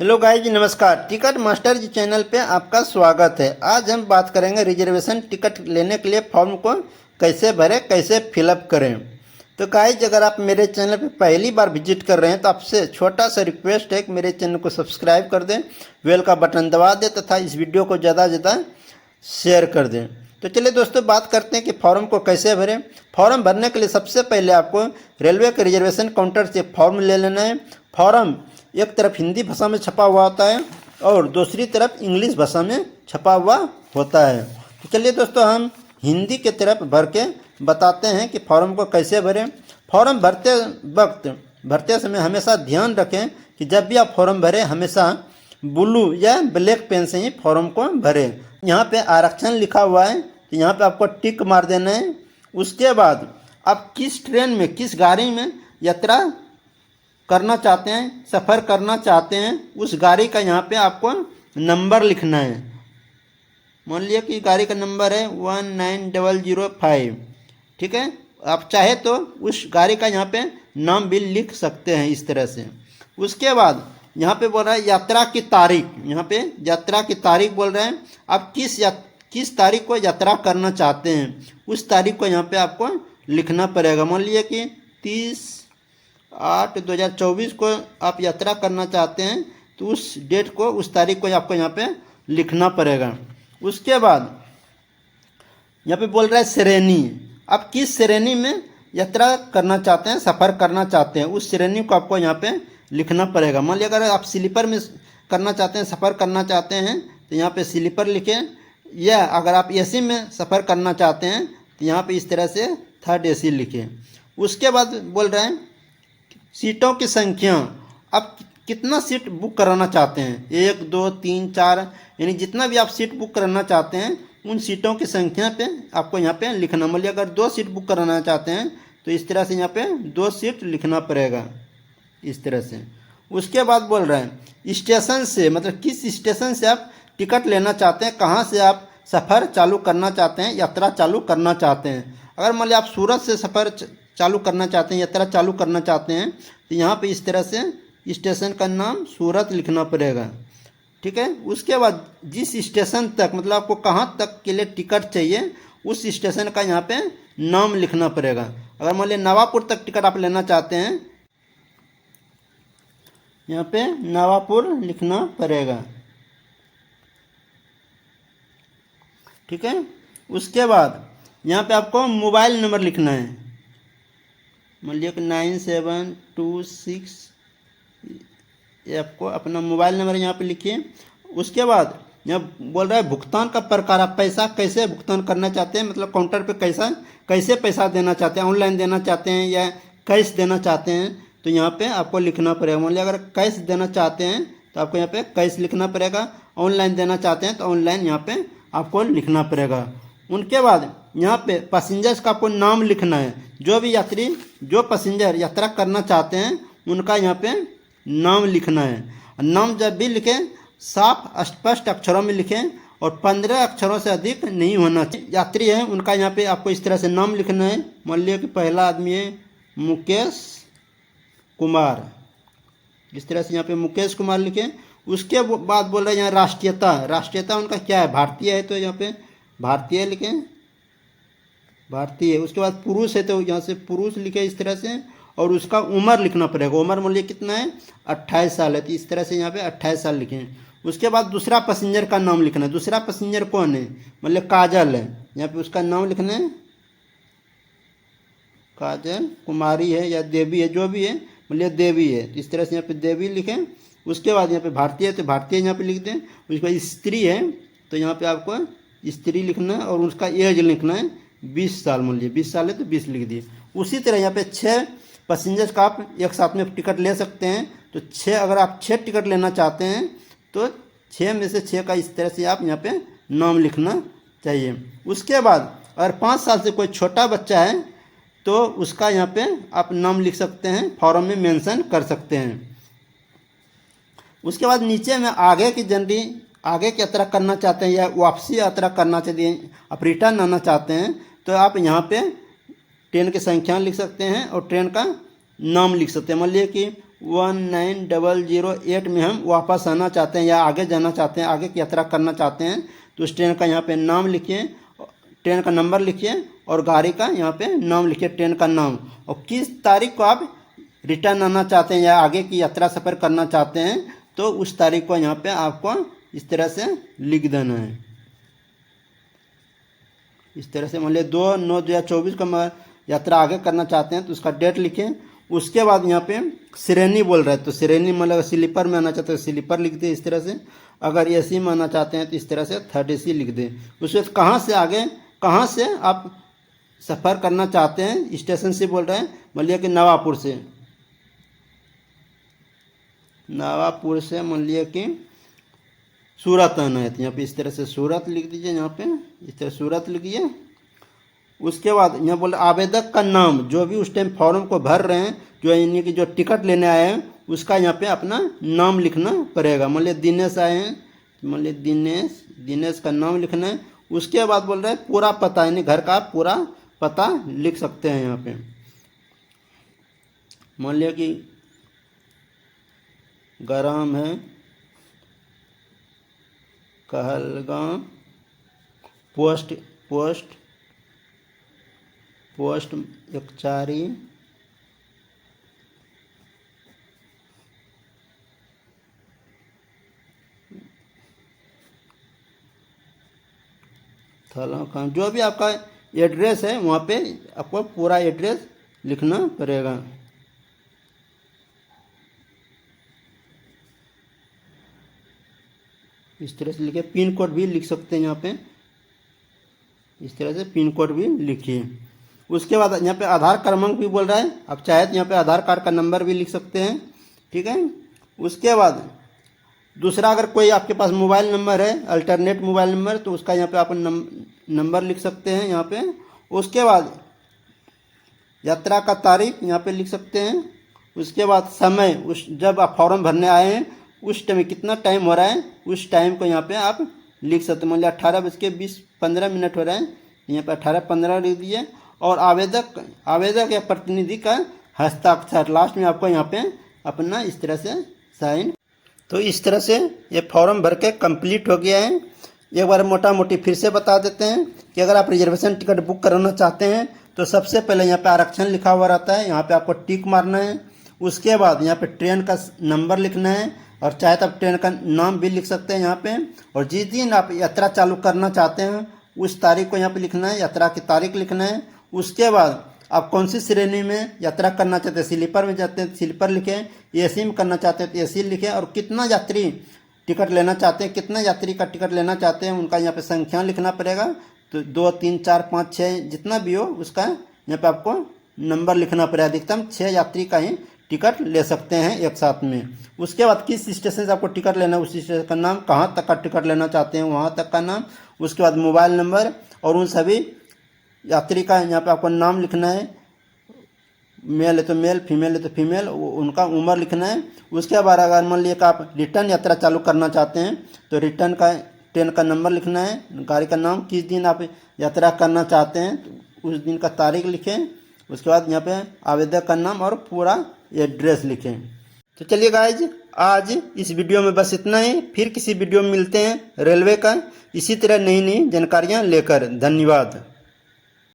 Hello guys जी, नमस्कार। Ticket master जी channel पे आपका स्वागत है। आज हम बात करेंगे रिजर्वेशन टिकट लेने के लिए फॉर्म को कैसे भरें, कैसे फिलअप करें। तो गाइस, अगर आप मेरे चैनल पे पहली बार विजिट कर रहे हैं तो आपसे छोटा सा रिक्वेस्ट है कि मेरे चैनल को सब्सक्राइब कर दें, बेल का बटन दबा दें तथा इस वीडियो को ज़्यादा से ज़्यादा शेयर कर दें। तो चलिए दोस्तों, बात करते हैं कि फॉर्म को कैसे भरें। फॉर्म भरने के लिए सबसे पहले आपको रेलवे के रिजर्वेशन काउंटर से फॉर्म ले लेना है। फॉर्म एक तरफ हिंदी भाषा में छपा हुआ होता है और दूसरी तरफ इंग्लिश भाषा में छपा हुआ होता है। तो चलिए दोस्तों, हम हिंदी के तरफ भर के बताते हैं कि फॉर्म को कैसे भरें। फॉर्म भरते समय हमेशा ध्यान रखें कि जब भी आप फॉर्म भरें हमेशा ब्लू या ब्लैक पेन से ही फॉर्म को भरें। यहाँ पे आरक्षण लिखा हुआ है तो यहाँ पे आपको टिक मार देना है। उसके बाद आप किस ट्रेन में, किस गाड़ी में यात्रा करना चाहते हैं, सफ़र करना चाहते हैं, उस गाड़ी का यहाँ पे आपको नंबर लिखना है। मान लिया कि गाड़ी का नंबर है 19005, ठीक है। आप चाहे तो उस गाड़ी का यहाँ पे नाम भी लिख सकते हैं इस तरह से। उसके बाद यहाँ पे बोल रहा है यात्रा की तारीख। यहाँ पे यात्रा की तारीख बोल रहे हैं, आप किस तारीख को यात्रा करना चाहते हैं उस तारीख को यहाँ पे आपको लिखना पड़ेगा। मान लीजिए कि 30/8/2024 को आप यात्रा करना चाहते हैं तो उस डेट को, उस तारीख को आपको यहाँ पे लिखना पड़ेगा। उसके बाद यहाँ पे बोल रहा है श्रेणी। आप किस श्रेणी में यात्रा करना चाहते हैं, सफ़र करना चाहते हैं, उस श्रेणी को आपको यहाँ पे लिखना पड़ेगा। मान लिया अगर आप स्लीपर में करना चाहते हैं, सफ़र करना चाहते हैं तो यहाँ पे स्लीपर लिखें, या अगर आप एसी में सफ़र करना चाहते हैं तो यहाँ पे इस तरह से थर्ड एसी लिखें। उसके बाद बोल रहे हैं सीटों की संख्या। आप कितना सीट बुक कराना चाहते हैं, 1 2 3 4, यानी जितना भी आप सीट बुक कराना चाहते हैं उन सीटों की संख्या पे आपको यहाँ पे लिखना। मान लिया अगर 2 सीट बुक कराना चाहते हैं तो इस तरह से यहाँ पे 2 सीट लिखना पड़ेगा इस तरह से। उसके बाद बोल रहे हैं स्टेशन से, मतलब किस स्टेशन से आप टिकट लेना चाहते हैं, कहाँ से आप सफ़र चालू करना चाहते हैं, यात्रा चालू करना चाहते हैं। अगर मान लिया आप सूरत से सफ़र चालू करना चाहते हैं, यात्रा चालू करना चाहते हैं तो यहाँ पे इस तरह से स्टेशन का नाम सूरत लिखना पड़ेगा, ठीक है। उसके बाद जिस स्टेशन तक, मतलब आपको कहाँ तक के लिए टिकट चाहिए उस स्टेशन का यहाँ पे नाम लिखना पड़ेगा। अगर मान लिया नवापुर तक टिकट आप लेना चाहते हैं, यहाँ पे नवापुर लिखना पड़ेगा, ठीक है। उसके बाद यहाँ पे आपको मोबाइल नंबर लिखना है। मान लिया कि 9726, ये आपको अपना मोबाइल नंबर यहाँ पे लिखिए। उसके बाद यहाँ बोल रहा है भुगतान का प्रकार। आप पैसा कैसे भुगतान करना चाहते हैं, मतलब काउंटर पे कैसे पैसा देना चाहते हैं, ऑनलाइन देना चाहते हैं या कैश देना चाहते हैं, तो यहाँ पे आपको लिखना पड़ेगा। मान लिया अगर कैश देना चाहते हैं तो आपको यहाँ पे कैश लिखना पड़ेगा, ऑनलाइन देना चाहते हैं तो ऑनलाइन यहाँ पे आपको लिखना पड़ेगा। उनके बाद यहाँ पे पैसेंजर्स का आपको नाम लिखना है। जो भी यात्री, जो पैसेंजर यात्रा करना चाहते हैं उनका यहाँ पे नाम लिखना है। नाम जब भी लिखें साफ स्पष्ट अक्षरों में लिखें और 15 अक्षरों से अधिक नहीं होना चाहिए। यात्री है उनका यहाँ पे आपको इस तरह से नाम लिखना है। मान लिया कि पहला आदमी है मुकेश कुमार, इस तरह से यहाँ पे मुकेश कुमार लिखें। उसके बाद बोल रहे हैं यहाँ राष्ट्रीयता उनका क्या है, भारतीय है तो यहाँ पे भारतीय लिखें, भारतीय। उसके बाद पुरुष है तो यहाँ से पुरुष लिखे इस तरह से, और उसका उम्र लिखना पड़ेगा। उम्र मान लीजिए कितना है, 28 साल है तो इस तरह से यहाँ पे 28 साल लिखें। उसके बाद दूसरा पैसेंजर का नाम लिखना है। दूसरा पैसेंजर कौन है, मतलब काजल है, यहाँ पे उसका नाम लिखना है, काजल कुमारी है या देवी है, जो भी है, मतलब देवी है तो इस तरह से यहाँ पे देवी लिखें। उसके बाद यहाँ पे भारतीय है तो भारतीय यहाँ पे लिख दें। उसके बाद स्त्री है तो यहाँ पे आपको स्त्री लिखना है और उसका एज लिखना है 20 साल। मान लीजिए 20 साल है तो 20 लिख दिए। उसी तरह यहाँ पे 6 पैसेंजर्स का आप एक साथ में टिकट ले सकते हैं। तो 6, अगर आप 6 टिकट लेना चाहते हैं तो 6 में से 6 का इस तरह से आप यहाँ पे नाम लिखना चाहिए। उसके बाद अगर 5 साल से कोई छोटा बच्चा है तो उसका यहाँ पे आप नाम लिख सकते हैं, फॉर्म में मेंशन कर सकते हैं। उसके बाद नीचे में आगे की यात्रा करना चाहते हैं या वापसी यात्रा करना चाहते हैं, आप रिटर्न आना चाहते हैं तो आप यहाँ पे ट्रेन की संख्या लिख सकते हैं और ट्रेन का नाम लिख सकते हैं। मान लीजिए कि 19008 में हम वापस आना चाहते हैं या आगे जाना चाहते हैं, आगे की यात्रा करना चाहते हैं, तो उस ट्रेन का यहाँ पे नाम लिखिए, ट्रेन का नंबर लिखिए और गाड़ी का यहाँ पे नाम लिखिए, ट्रेन का नाम, और किस तारीख को आप रिटर्न आना चाहते हैं या आगे की यात्रा सफ़र करना चाहते हैं, तो उस तारीख को यहाँ पे आपको इस तरह से लिख देना है। इस तरह से मान लिया 2/9/2024 को यात्रा आगे करना चाहते हैं तो उसका डेट लिखें। उसके बाद यहाँ पे श्रेणी बोल रहा है, तो श्रेणी मतलब स्लीपर में आना चाहते हैं स्लीपर लिख दें इस तरह से, अगर एसी में आना चाहते हैं तो इस तरह से 3rd AC लिख दें। उसके बाद कहाँ से आगे, कहाँ से आप सफ़र करना चाहते हैं, स्टेशन से बोल रहे हैं, मान लिया कि नवापुर से, नवापुर से मान लिया कि सूरत आना है, तो यहाँ पे इस तरह से सूरत लिख दीजिए, यहाँ पे इस तरह सूरत लिखिए। उसके बाद यहाँ बोले आवेदक का नाम, जो भी उस टाइम फॉर्म को भर रहे हैं, जो यानी कि जो टिकट लेने आए हैं, उसका यहाँ पे अपना नाम लिखना पड़ेगा। मान लिया दिनेश आए हैं, मान लिया दिनेश का नाम लिखना है। उसके बाद बोल रहे हैं पूरा पता, यानी घर का पूरा पता लिख सकते हैं यहाँ पे। मान लिया कि ग्राम है कहलगांव, पोस्ट एकचारी, थाना, जो भी आपका एड्रेस है वहाँ पे आपको पूरा एड्रेस लिखना पड़ेगा। इस तरह से लिखिए। पिन कोड भी लिख सकते हैं यहाँ पे, इस तरह से पिन कोड भी लिखिए। उसके बाद यहाँ पे आधार क्रमांक भी बोल रहा है, आप चाहे तो यहाँ पे आधार कार्ड का नंबर भी लिख सकते हैं, ठीक है। उसके बाद दूसरा, अगर कोई आपके पास मोबाइल नंबर है, अल्टरनेट मोबाइल नंबर, तो उसका यहाँ पे आप नंबर लिख सकते हैं यहाँ पे। उसके बाद यात्रा का तारीख यहाँ पे लिख सकते हैं। उसके बाद समय, उस जब आप फॉर्म भरने आए हैं उस टाइम कितना टाइम हो रहा है, उस टाइम को यहाँ पे आप लिख सकते हैं। मान लिया 18:20-15 हो रहा है, यहाँ पे 18:15 लिख दीजिए। और आवेदक या प्रतिनिधि का हस्ताक्षर लास्ट में आपको यहाँ पे अपना इस तरह से साइन। तो इस तरह से ये फॉर्म भर के कंप्लीट हो गया है। एक बार मोटा मोटी फिर से बता देते हैं कि अगर आप रिजर्वेशन टिकट बुक कराना चाहते हैं तो सबसे पहले यहाँ पे आरक्षण लिखा हुआ रहता है, यहाँ पे आपको टिक मारना है। उसके बाद यहाँ पे ट्रेन का नंबर लिखना है, और चाहे तो आप ट्रेन का नाम भी लिख सकते हैं यहाँ पे। और जिस दिन आप यात्रा चालू करना चाहते हैं उस तारीख को यहाँ पे लिखना है, यात्रा की तारीख लिखना है। उसके बाद आप कौन सी श्रेणी में यात्रा करना चाहते हैं, स्लीपर में जाते हैं स्लीपर लिखें, एसी में करना चाहते हैं तो एसी लिखें, और कितना यात्री टिकट लेना चाहते हैं, कितना यात्री का टिकट लेना चाहते हैं उनका यहाँ पे संख्या लिखना पड़ेगा। तो 2, 3, 4, 5, 6 जितना भी हो उसका यहाँ पे आपको नंबर लिखना पड़ेगा। अधिकतम 6 यात्री का ही टिकट ले सकते हैं एक साथ में। उसके बाद किस स्टेशन से आपको टिकट लेना है, उस स्टेशन का नाम, कहाँ तक का टिकट लेना चाहते हैं वहाँ तक का नाम। उसके बाद मोबाइल नंबर, और उन सभी यात्री का यहाँ पे आपको नाम लिखना है, मेल है तो मेल, फीमेल है तो फीमेल, उनका उम्र लिखना है। उसके बाद अगर मान लिया कि आप रिटर्न यात्रा चालू करना चाहते हैं तो रिटर्न का ट्रेन का नंबर लिखना है, गाड़ी का नाम, किस दिन आप यात्रा करना चाहते हैं तो उस दिन का तारीख लिखें। उसके बाद यहाँ पे आवेदक का नाम और पूरा एड्रेस लिखें। तो चलिए गाइज, आज इस वीडियो में बस इतना ही। फिर किसी वीडियो में मिलते हैं रेलवे का इसी तरह नई नई जानकारियाँ लेकर। धन्यवाद।